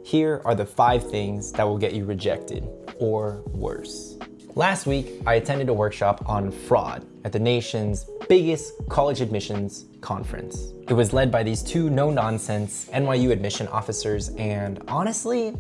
Here are the 5 things that will get you rejected, or worse. Last week, I attended a workshop on fraud at the nation's biggest college admissions conference. It was led by these 2 no-nonsense NYU admission officers, and honestly,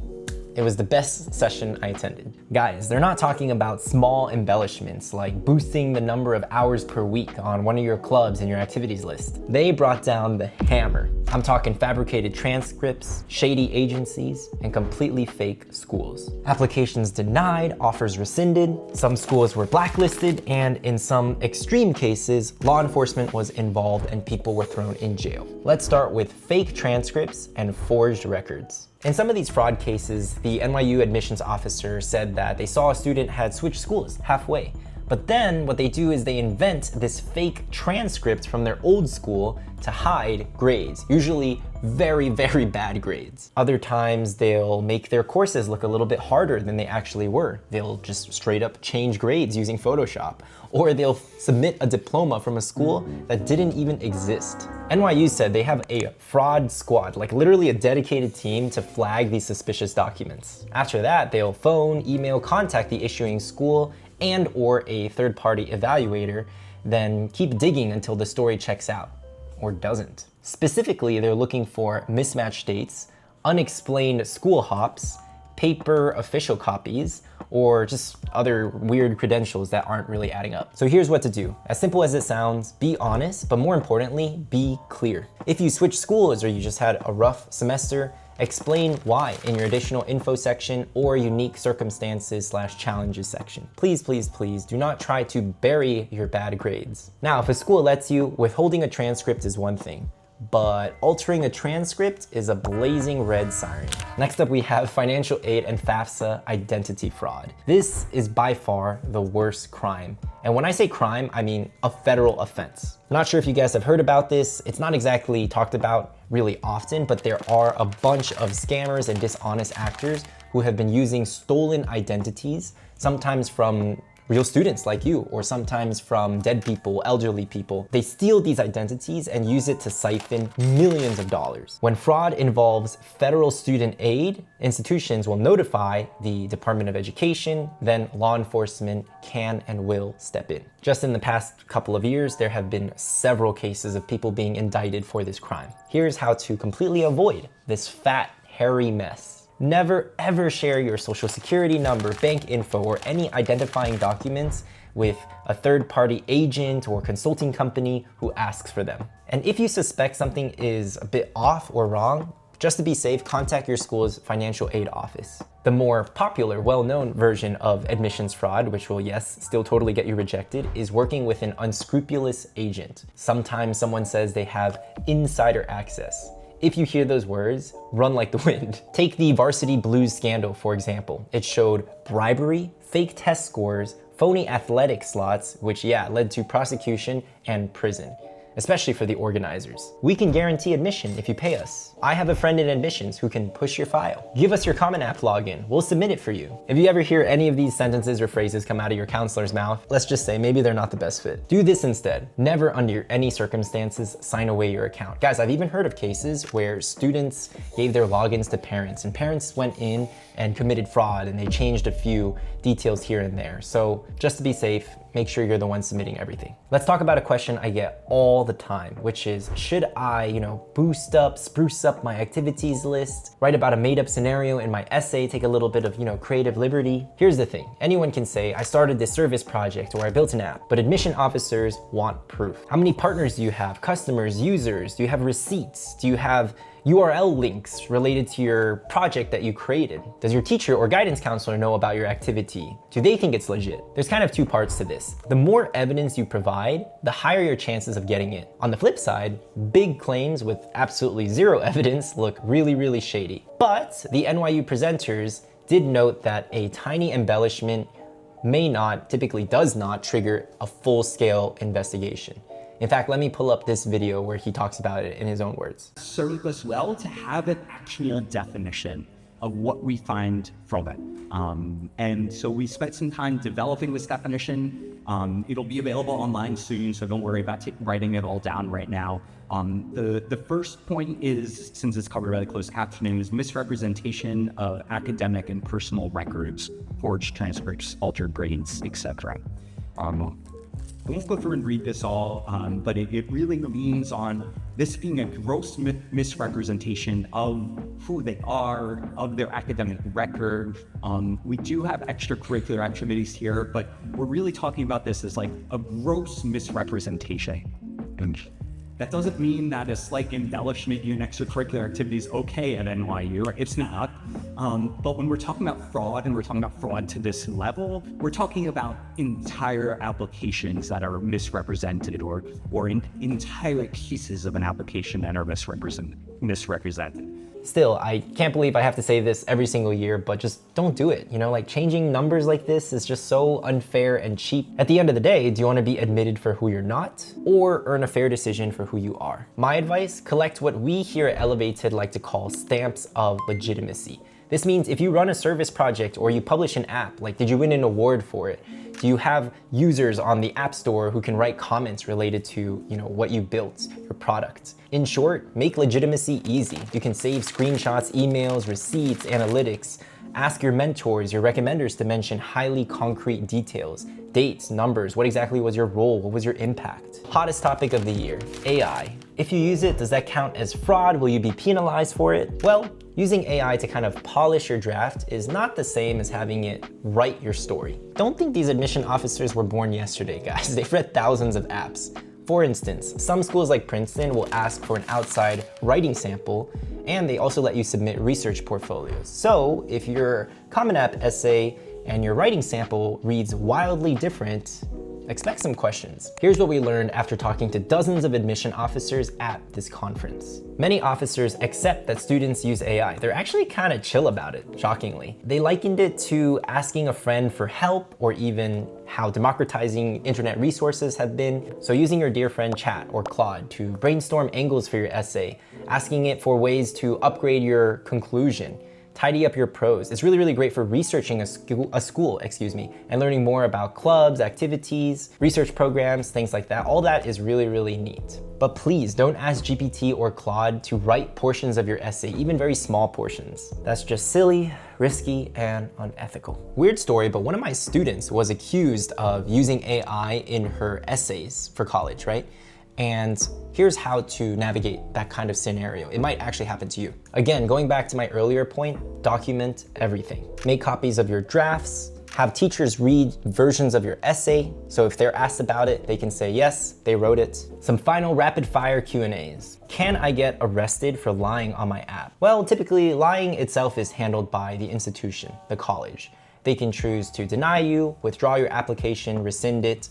it was the best session I attended. Guys, they're not talking about small embellishments like boosting the number of hours per week on one of your clubs in your activities list. They brought down the hammer. I'm talking fabricated transcripts, shady agencies, and completely fake schools. Applications denied, offers rescinded, some schools were blacklisted, and in some extreme cases, law enforcement was involved and people were thrown in jail. Let's start with fake transcripts and forged records. In some of these fraud cases, the NYU admissions officer said that they saw a student had switched schools halfway. But then what they do is they invent this fake transcript from their old school to hide grades, usually very, very bad grades. Other times they'll make their courses look a little bit harder than they actually were. They'll just straight up change grades using Photoshop. Or they'll submit a diploma from a school that didn't even exist. NYU said they have a fraud squad, like literally a dedicated team to flag these suspicious documents. After that, they'll phone, email, contact the issuing school and or a third-party evaluator, then keep digging until the story checks out, or doesn't. Specifically, they're looking for mismatched dates, unexplained school hops, paper official copies, or just other weird credentials that aren't really adding up. So here's what to do. As simple as it sounds, be honest, but more importantly, be clear. If you switch schools or you just had a rough semester, explain why in your additional info section or unique circumstances/challenges section. Please, please, please do not try to bury your bad grades. Now, if a school lets you, withholding a transcript is one thing, but altering a transcript is a blazing red siren. Next up, we have financial aid and FAFSA identity fraud. This is by far the worst crime. And when I say crime, I mean a federal offense. I'm not sure if you guys have heard about this. It's not exactly talked about really often, but there are a bunch of scammers and dishonest actors who have been using stolen identities, sometimes from real students like you, or sometimes from dead people, elderly people. They steal these identities and use it to siphon millions of dollars. When fraud involves federal student aid, institutions will notify the Department of Education, then law enforcement can and will step in. Just in the past couple of years, there have been several cases of people being indicted for this crime. Here's how to completely avoid this fat, hairy mess. Never ever share your social security number, bank info, or any identifying documents with a third-party agent or consulting company who asks for them. And if you suspect something is a bit off or wrong, just to be safe, contact your school's financial aid office. The more popular, well-known version of admissions fraud, which will, yes, still totally get you rejected, is working with an unscrupulous agent. Sometimes someone says they have insider access. If you hear those words, run like the wind. Take the Varsity Blues scandal, for example. It showed bribery, fake test scores, phony athletic slots, which led to prosecution and prison, especially for the organizers. We can guarantee admission if you pay us. I have a friend in admissions who can push your file. Give us your Common App login. We'll submit it for you. If you ever hear any of these sentences or phrases come out of your counselor's mouth, let's just say maybe they're not the best fit. Do this instead. Never under any circumstances sign away your account. Guys, I've even heard of cases where students gave their logins to parents and parents went in and committed fraud and they changed a few details here and there. So just to be safe, make sure you're the one submitting everything. Let's talk about a question I get all the time, which is, should I, spruce up my activities list, write about a made-up scenario in my essay, take a little bit of, creative liberty? Here's the thing. Anyone can say, I started this service project or I built an app, but admission officers want proof. How many partners do you have? Customers, users? Do you have receipts? Do you have URL links related to your project that you created? Does your teacher or guidance counselor know about your activity? Do they think it's legit? There's kind of 2 parts to this. The more evidence you provide, the higher your chances of getting it. On the flip side, big claims with absolutely zero evidence look really, really shady. But the NYU presenters did note that a tiny embellishment typically does not trigger a full-scale investigation. In fact, let me pull up this video where he talks about it in his own words. Serve as well to have an actual definition of what we find from it. And so we spent some time developing this definition. It'll be available online soon, so don't worry about writing it all down right now. The first point is, since it's covered by the closed captioning, is misrepresentation of academic and personal records, forged transcripts, altered grades, etc. I won't go through and read this all, but it really leans on this being a gross misrepresentation of who they are, of their academic record. We do have extracurricular activities here, but we're really talking about this as like a gross misrepresentation. That doesn't mean that a slight embellishment in extracurricular activity is okay at NYU. It's not. But when we're talking about fraud, and we're talking about fraud to this level, we're talking about entire applications that are misrepresented, or entire pieces of an application that are misrepresented. Still, I can't believe I have to say this every single year, but just don't do it. You know, like changing numbers like this is just so unfair and cheap. At the end of the day, do you want to be admitted for who you're not, or earn a fair decision for who you are? My advice, collect what we here at Elevated like to call stamps of legitimacy. This means if you run a service project or you publish an app, like did you win an award for it? Do you have users on the App Store who can write comments related to, what you built, your product? In short, make legitimacy easy. You can save screenshots, emails, receipts, analytics. Ask your mentors, your recommenders to mention highly concrete details, dates, numbers, what exactly was your role, what was your impact? Hottest topic of the year, AI. If you use it, does that count as fraud? Will you be penalized for it? Well, using AI to kind of polish your draft is not the same as having it write your story. Don't think these admission officers were born yesterday, guys. They've read thousands of apps. For instance, some schools like Princeton will ask for an outside writing sample, and they also let you submit research portfolios. So if your Common App essay and your writing sample reads wildly different, expect some questions. Here's what we learned after talking to dozens of admission officers at this conference. Many officers accept that students use AI. They're actually kind of chill about it, shockingly. They likened it to asking a friend for help, or even how democratizing internet resources have been. So using your dear friend Chat or Claude to brainstorm angles for your essay, asking it for ways to upgrade your conclusion, tidy up your prose. It's really, really great for researching a school, and learning more about clubs, activities, research programs, things like that. All that is really, really neat. But please don't ask GPT or Claude to write portions of your essay, even very small portions. That's just silly, risky, and unethical. Weird story, but one of my students was accused of using AI in her essays for college, right? And here's how to navigate that kind of scenario. It might actually happen to you. Again, going back to my earlier point, document everything. Make copies of your drafts, have teachers read versions of your essay, so if they're asked about it, they can say, yes, they wrote it. Some final rapid fire Q&As. Can I get arrested for lying on my app? Well, typically lying itself is handled by the institution, the college. They can choose to deny you, withdraw your application, rescind it.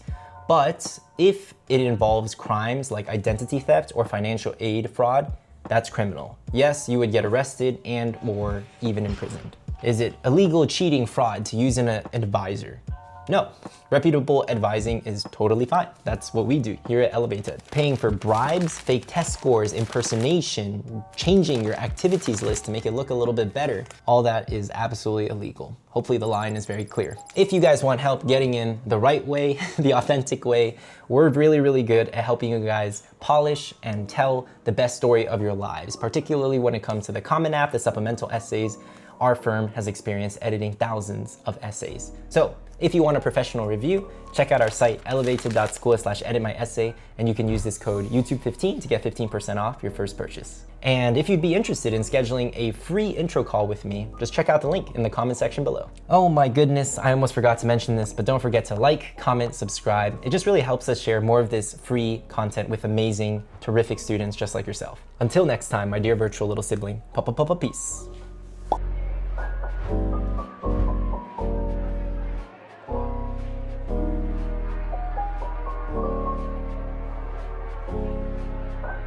But if it involves crimes like identity theft or financial aid fraud, that's criminal. Yes, you would get arrested and or even imprisoned. Is it illegal, cheating, fraud to use an advisor? No, reputable advising is totally fine. That's what we do here at Elevated. Paying for bribes, fake test scores, impersonation, changing your activities list to make it look a little bit better, all that is absolutely illegal. Hopefully the line is very clear. If you guys want help getting in the right way, the authentic way, we're really, really good at helping you guys polish and tell the best story of your lives, particularly when it comes to the Common App, the supplemental essays. Our firm has experience editing thousands of essays. So if you want a professional review, check out our site, elevated.school/editmyessay, and you can use this code YouTube15 to get 15% off your first purchase. And if you'd be interested in scheduling a free intro call with me, just check out the link in the comment section below. Oh my goodness, I almost forgot to mention this, but don't forget to like, comment, subscribe. It just really helps us share more of this free content with amazing, terrific students just like yourself. Until next time, my dear virtual little sibling, peace.